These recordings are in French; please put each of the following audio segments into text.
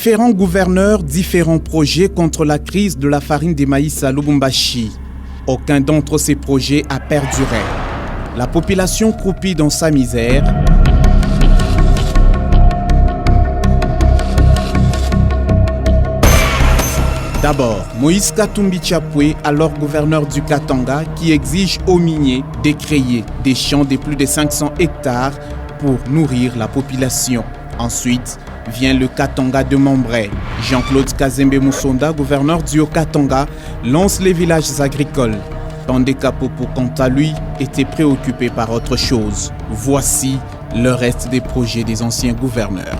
Différents gouverneurs, différents projets contre la crise de la farine de maïs à Lubumbashi. Aucun d'entre ces projets a perduré. La population croupit dans sa misère. D'abord, Moïse Katumbi Tchapoué, alors gouverneur du Katanga, qui exige aux miniers de créer des champs de plus de 500 hectares pour nourrir la population. Ensuite, vient le Katanga de Mombray. Jean-Claude Kazembe Moussonda, gouverneur du Haut-Katanga, lance les villages agricoles. Tandé Kapopo, quant à lui, était préoccupé par autre chose. Voici le reste des projets des anciens gouverneurs.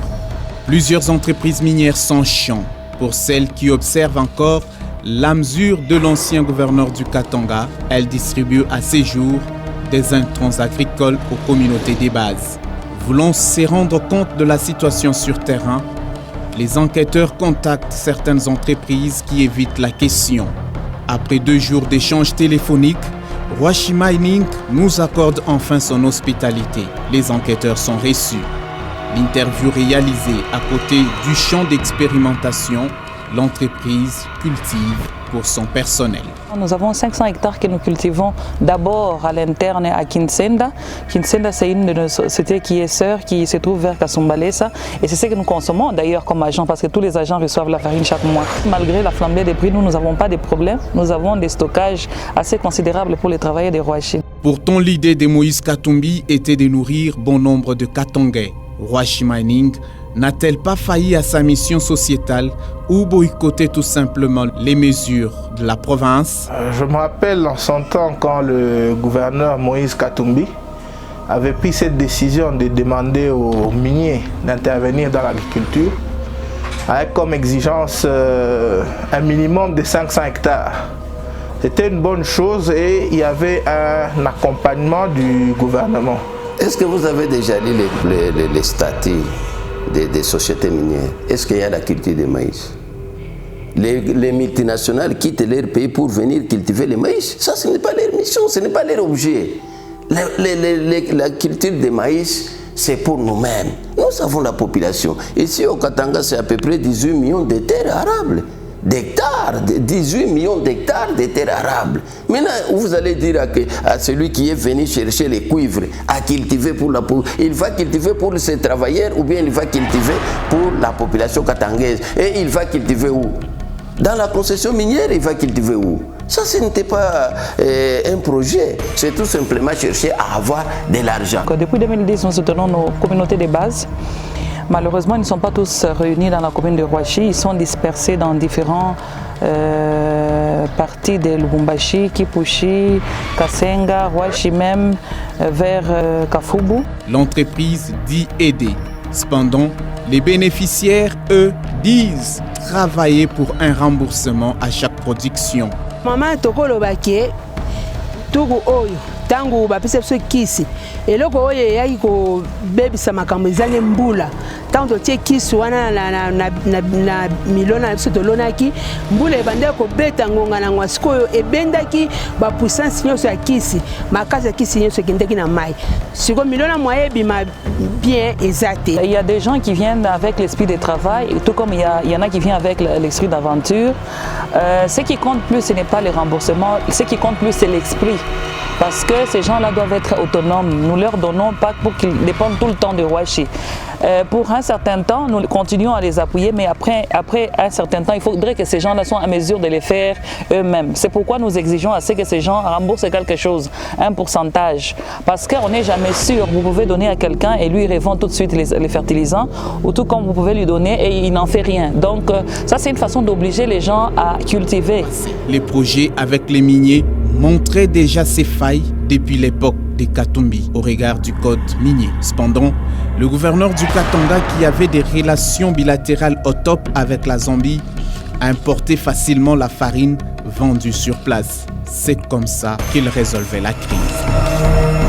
Plusieurs entreprises minières sans champ. Pour celles qui observent encore la mesure de l'ancien gouverneur du Katanga, elle distribue à ses jours des intrants agricoles aux communautés des bases. Voulant se rendre compte de la situation sur terrain, les enquêteurs contactent certaines entreprises qui évitent la question. Après 2 jours d'échanges téléphoniques, Rwashi Mining nous accorde enfin son hospitalité. Les enquêteurs sont reçus. L'interview réalisée à côté du champ d'expérimentation, l'entreprise cultive pour son personnel. Nous avons 500 hectares que nous cultivons d'abord à l'interne à Kinsenda. Kinsenda, c'est une de nos sociétés qui est sœur, qui se trouve vers Kasumbalesa. Et c'est ce que nous consommons d'ailleurs comme agents, parce que tous les agents reçoivent la farine chaque mois. Malgré la flambée des prix, nous n'avons pas de problème. Nous avons des stockages assez considérables pour les travailleurs des Rwashi. Pourtant, l'idée de Moïse Katumbi était de nourrir bon nombre de Katangais. Rwashi Mining n'a-t-elle pas failli à sa mission sociétale ou boycotter tout simplement les mesures de la province? Je me rappelle en son temps quand le gouverneur Moïse Katumbi avait pris cette décision de demander aux miniers d'intervenir dans l'agriculture avec comme exigence un minimum de 500 hectares. C'était une bonne chose et il y avait un accompagnement du gouvernement. Est-ce que vous avez déjà lu les statuts des sociétés minières? Est-ce qu'il y a la culture de maïs? Les multinationales quittent leur pays pour venir cultiver le maïs. Ça, ce n'est pas leur mission, ce n'est pas leur objet. La culture de maïs, c'est pour nous-mêmes. Nous avons la population. Ici au Katanga, c'est à peu près 18 millions de terres arables. D'hectares, 18 millions d'hectares de terres arables. Maintenant, vous allez dire à celui qui est venu chercher les cuivres, à cultiver pour la population, il va cultiver pour ses travailleurs ou bien il va cultiver pour la population katangaise. Et il va cultiver où? Dans la concession minière, il va cultiver où? Ça, ce n'était pas un projet, c'est tout simplement chercher à avoir de l'argent. Depuis 2010, nous soutenons nos communautés de base. Malheureusement, ils ne sont pas tous réunis dans la commune de Rwashi. Ils sont dispersés dans différentes parties de Lubumbashi, Kipushi, Kasenga, Rwashi même, vers Kafubu. L'entreprise dit aider. Cependant, les bénéficiaires, eux, disent travailler pour un remboursement à chaque production. Maman tokolobake tuku oyo tangu bapesa biso kisi eloko oyo eyaki kobebisa makambo ezali mbula ntango totie kisi wana na milona na biso tolonaki mbula ebandaki kobeta ngonga na ngwa sikoyo ebendaki bapuissance nyonso ya kisi makasi ya kisi nyonso ekendeki na mai sikoyo milona mwa ebima bien eza te. Il y a des gens qui viennent avec l'esprit de travail, tout comme il y en a qui viennent avec l'esprit d'aventure. Ce qui compte plus, ce n'est pas le remboursement, ce qui compte plus, c'est l'esprit. Parce que ces gens-là doivent être autonomes. Nous ne leur donnons pas pour qu'ils dépendent tout le temps de Rwashi. Pour un certain temps, nous continuons à les appuyer, mais après un certain temps, il faudrait que ces gens-là soient en mesure de les faire eux-mêmes. C'est pourquoi nous exigeons à ce que ces gens remboursent quelque chose, un pourcentage. Parce qu'on n'est jamais sûr. Vous pouvez donner à quelqu'un et lui revend tout de suite les fertilisants, ou tout comme vous pouvez lui donner et il n'en fait rien. Donc ça, c'est une façon d'obliger les gens à cultiver. Les projets avec les miniers montraient déjà ses failles depuis l'époque des Katumbi au regard du code minier. Cependant, le gouverneur du Katanga, qui avait des relations bilatérales au top avec la Zambie, importait facilement la farine vendue sur place. C'est comme ça qu'il résolvait la crise.